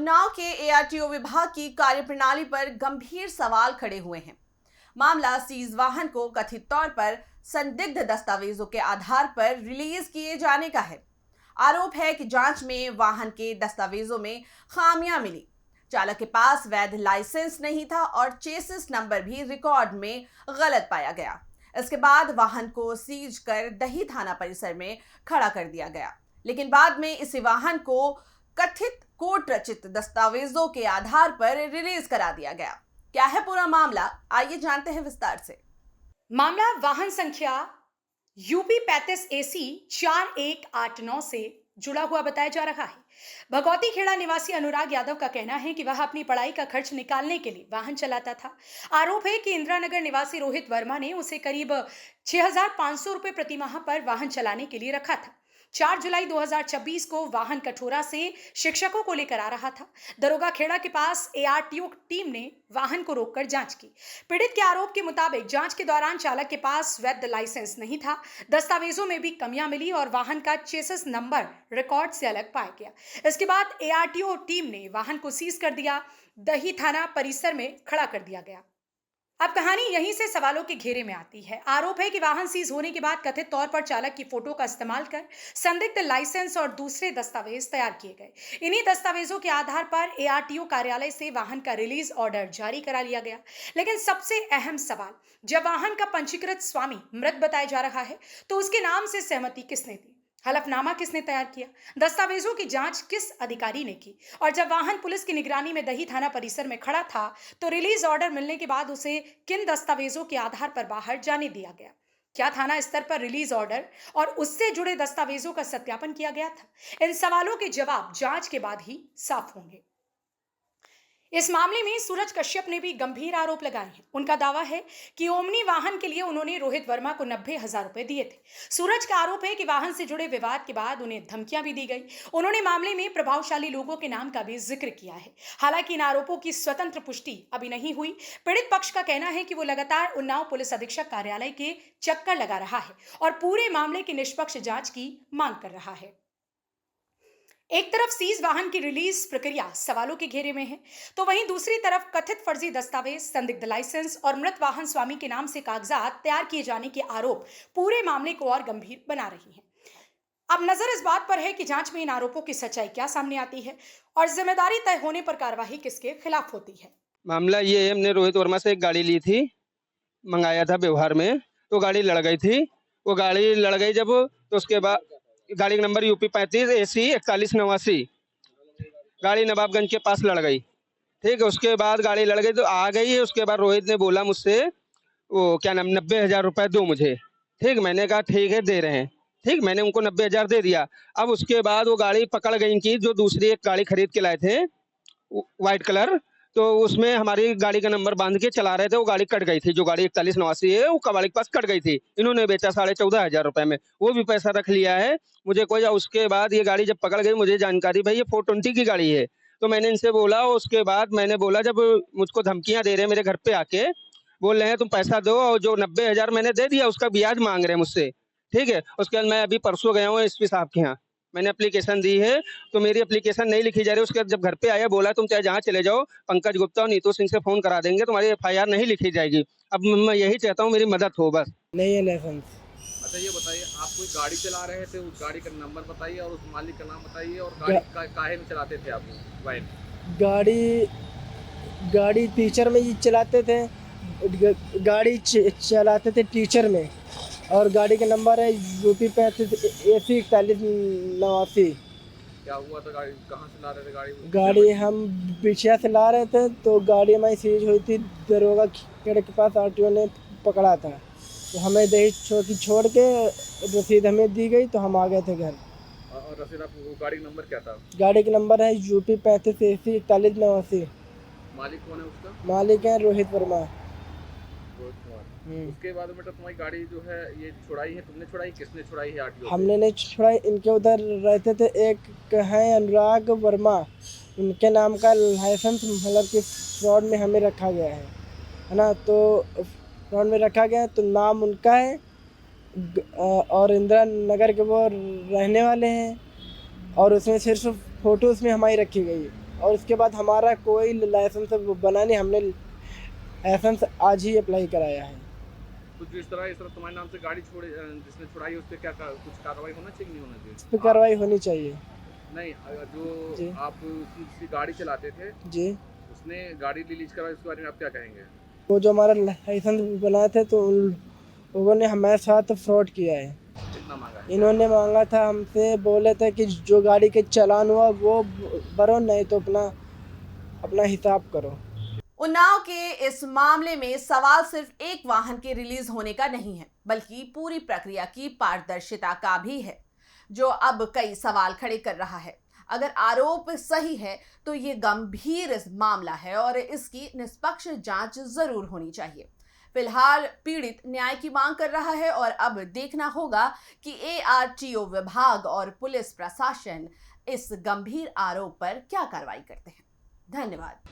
उन्नाव के एआरटीओ विभाग की कार्यप्रणाली पर गंभीर सवाल खड़े हुए हैं। मामला सीज वाहन को कथित तौर पर संदिग्ध दस्तावेजों के आधार पर रिलीज किए जाने का है। आरोप है कि जांच में वाहन के दस्तावेजों में खामियां मिली। चालक के पास वैध लाइसेंस नहीं था और चेसिस नंबर भी रिकॉर्ड में गलत पाया गया। इसके बाद वाहन को सीज कर दही थाना परिसर में खड़ा कर दिया गया, लेकिन बाद में इसी वाहन को कथित कोर्ट रचित दस्तावेजों के आधार पर रिलीज करा दिया गया। क्या है पूरा मामला, आइए जानते हैं विस्तार से। मामला वाहन संख्या यूपी 35 AC 4189 से जुड़ा हुआ बताया जा रहा है। भगौती खेड़ा निवासी अनुराग यादव का कहना है कि वह अपनी पढ़ाई का खर्च निकालने के लिए वाहन चलाता था। आरोप है कि इंदिरानगर निवासी रोहित वर्मा ने उसे करीब 6,500 रुपए प्रति माह पर वाहन चलाने के लिए रखा था। 4 जुलाई 2026 को वाहन कठोरा से शिक्षकों को लेकर आ रहा था। दरोगा खेड़ा के पास एआरटीओ टीम ने वाहन को रोककर जांच की। पीड़ित के आरोप के मुताबिक जांच के दौरान चालक के पास वैध लाइसेंस नहीं था, दस्तावेजों में भी कमियां मिली और वाहन का चेसिस नंबर रिकॉर्ड से अलग पाया गया। इसके बाद एआरटीओ टीम ने वाहन को सीज कर दिया, दही थाना परिसर में खड़ा कर दिया गया। अब कहानी यहीं से सवालों के घेरे में आती है। आरोप है कि वाहन सीज होने के बाद कथित तौर पर चालक की फोटो का इस्तेमाल कर संदिग्ध लाइसेंस और दूसरे दस्तावेज तैयार किए गए। इन्हीं दस्तावेजों के आधार पर एआरटीओ कार्यालय से वाहन का रिलीज ऑर्डर जारी करा लिया गया। लेकिन सबसे अहम सवाल, जब वाहन का पंजीकृत स्वामी मृत बताया जा रहा है तो उसके नाम से सहमति किसने दी, हलफनामा किसने तैयार किया, दस्तावेजों की जांच किस अधिकारी ने की, और जब वाहन पुलिस की निगरानी में दही थाना परिसर में खड़ा था तो रिलीज ऑर्डर मिलने के बाद उसे किन दस्तावेजों के आधार पर बाहर जाने दिया गया। क्या थाना स्तर पर रिलीज ऑर्डर और उससे जुड़े दस्तावेजों का सत्यापन किया गया था? इन सवालों के जवाब जांच के बाद ही साफ होंगे। इस मामले में सूरज कश्यप ने भी गंभीर आरोप लगाए हैं। उनका दावा है कि ओमनी वाहन के लिए उन्होंने रोहित वर्मा को 90,000 रुपए दिए थे। सूरज का आरोप है कि वाहन से जुड़े विवाद के बाद उन्हें धमकियां भी दी गई। उन्होंने मामले में प्रभावशाली लोगों के नाम का भी जिक्र किया है। हालांकि इन आरोपों की स्वतंत्र पुष्टि अभी नहीं हुई। पीड़ित पक्ष का कहना है कि वो लगातार उन्नाव पुलिस अधीक्षक कार्यालय के चक्कर लगा रहा है और पूरे मामले की निष्पक्ष जांच की मांग कर रहा है। एक तरफ सीज वाहन की रिलीज प्रक्रिया सवालों के घेरे में है, तो वहीं दूसरी तरफ कथित फर्जी दस्तावेज, संदिग्ध लाइसेंस और मृत वाहन स्वामी के नाम से कागजात तैयार किए जाने के आरोप पूरे मामले को और गंभीर बना रही हैं। अब नजर इस बात पर है कि जांच में इन आरोपों की सच्चाई क्या सामने आती है और जिम्मेदारी तय होने पर कार्रवाई किसके खिलाफ होती है। मामला ये है, हमने रोहित वर्मा से एक गाड़ी ली थी, मंगाया था व्यवहार में, तो गाड़ी लड़ गई थी। वो गाड़ी लड़ गई जब, तो उसके बाद गाड़ी का नंबर यूपी 35 AC 4189, गाड़ी नवाबगंज के पास लड़ गई। ठीक है, उसके बाद गाड़ी लड़ गई तो आ गई है। उसके बाद रोहित ने बोला मुझसे, वो क्या नाम, 90,000 रुपये दो मुझे। ठीक, मैंने कहा ठीक है दे रहे हैं। ठीक, मैंने उनको 90,000 दे दिया। अब उसके बाद वो गाड़ी पकड़ गई कि जो दूसरी एक गाड़ी खरीद के लाए थे व्हाइट कलर, तो उसमें हमारी गाड़ी का नंबर बांध के चला रहे थे। वो गाड़ी कट गई थी, जो गाड़ी 4189 है वो कबाड़ी के पास कट गई थी। इन्होंने बेचा 14,500 रुपए में, वो भी पैसा रख लिया है मुझे कोई। उसके बाद ये गाड़ी जब पकड़ गई, मुझे जानकारी भाई ये 420 की गाड़ी है, तो मैंने इनसे बोला। उसके बाद मैंने बोला, जब मुझको धमकियां दे रहे हैं, मेरे घर पे आके बोल रहे हैं तुम पैसा दो, और जो 90,000 मैंने दे दिया उसका ब्याज मांग रहे हैं मुझसे। ठीक है, उसके बाद मैं अभी परसों गया हूँ SP साहब के यहाँ, मैंने एप्लीकेशन दी है, तो मेरी एप्लीकेशन नहीं लिखी जा रही। उसके बाद जब घर पे आया, बोला तुम चाहे जहाँ चले जाओ, पंकज गुप्ता और नीतू सिंह से फोन करा देंगे, तुम्हारी FIR नहीं लिखी जाएगी। अब मैं यही चाहता हूँ मेरी मदद हो बस। नहीं है लाइसेंस। अच्छा ये बताइए, आप कोई गाड़ी चला रहे थे, उस गाड़ी का नंबर बताइए और उस मालिक का नाम बताइए, और गाड़ी काहे में चलाते थे आप वाइन? गाड़ी टीचर में ही चलाते थे, गाड़ी चलाते थे टीचर में, और गाड़ी का नंबर है यूपी 35 AC 4189। क्या हुआ था, गाड़ी कहाँ से ला रहे थे? गाड़ी हम बिछिया से ला रहे थे, तो गाड़ी हमारी सीज हुई थी। दरोगा खेड़े के पास RTO ने पकड़ा था, तो हमें दही चौकी छोड़ के रसीद हमें दी गई, तो हम आ गए थे घर। और रसीद, आपको गाड़ी का नंबर क्या था? गाड़ी का नंबर है यूपी 35 AC 4189। मालिक कौन है उसका? मालिक है रोहित वर्मा। उसके बाद बेटा तुम्हारी गाड़ी जो है ये छुड़ाई है, तुमने छुड़ाई, किसने छुड़ाई है? RTO? हमने नहीं छुड़ाई, इनके उधर रहते थे। एक है अनुराग वर्मा, उनके नाम का लाइसेंस मतलब कि फ्रॉड में हमें रखा गया है ना, तो फ्रॉड में रखा गया है, तो नाम उनका है, और इंदिरा नगर के वो रहने वाले हैं, और उसमें सिर्फ फ़ोटो उसमें हमारी रखी गई है। और उसके बाद हमारा कोई लाइसेंस बना नहीं, हमने लाइसेंस आज ही अप्लाई कराया है। तो जो इस तरह तुम्हारे नाम से गाड़ी छोड़े जिसने छुड़ाई उस पर क्या कुछ कार्रवाई होना चाहिए कि नहीं होना चाहिए? इस पर कार्रवाई होनी चाहिए। नहीं, जी। जो आप उसकी गाड़ी चलाते थे जी। उसने गाड़ी रिलीज कराई, उसके बारे में आप क्या कहेंगे? वो जो हमारा लाइसेंस बनाए थे तो उन लोगों ने हमारे साथ फ्रॉड किया है। कितना मांगा है? इन्होंने मांगा था हमसे, बोले थे कि जो गाड़ी के चालान हुआ वो भरो, नहीं तो अपना हिसाब करो। उन्नाव के इस मामले में सवाल सिर्फ एक वाहन के रिलीज होने का नहीं है, बल्कि पूरी प्रक्रिया की पारदर्शिता का भी है, जो अब कई सवाल खड़े कर रहा है। अगर आरोप सही है तो ये गंभीर मामला है और इसकी निष्पक्ष जांच जरूर होनी चाहिए। फिलहाल पीड़ित न्याय की मांग कर रहा है और अब देखना होगा कि ARTO विभाग और पुलिस प्रशासन इस गंभीर आरोप पर क्या कार्रवाई करते हैं। धन्यवाद।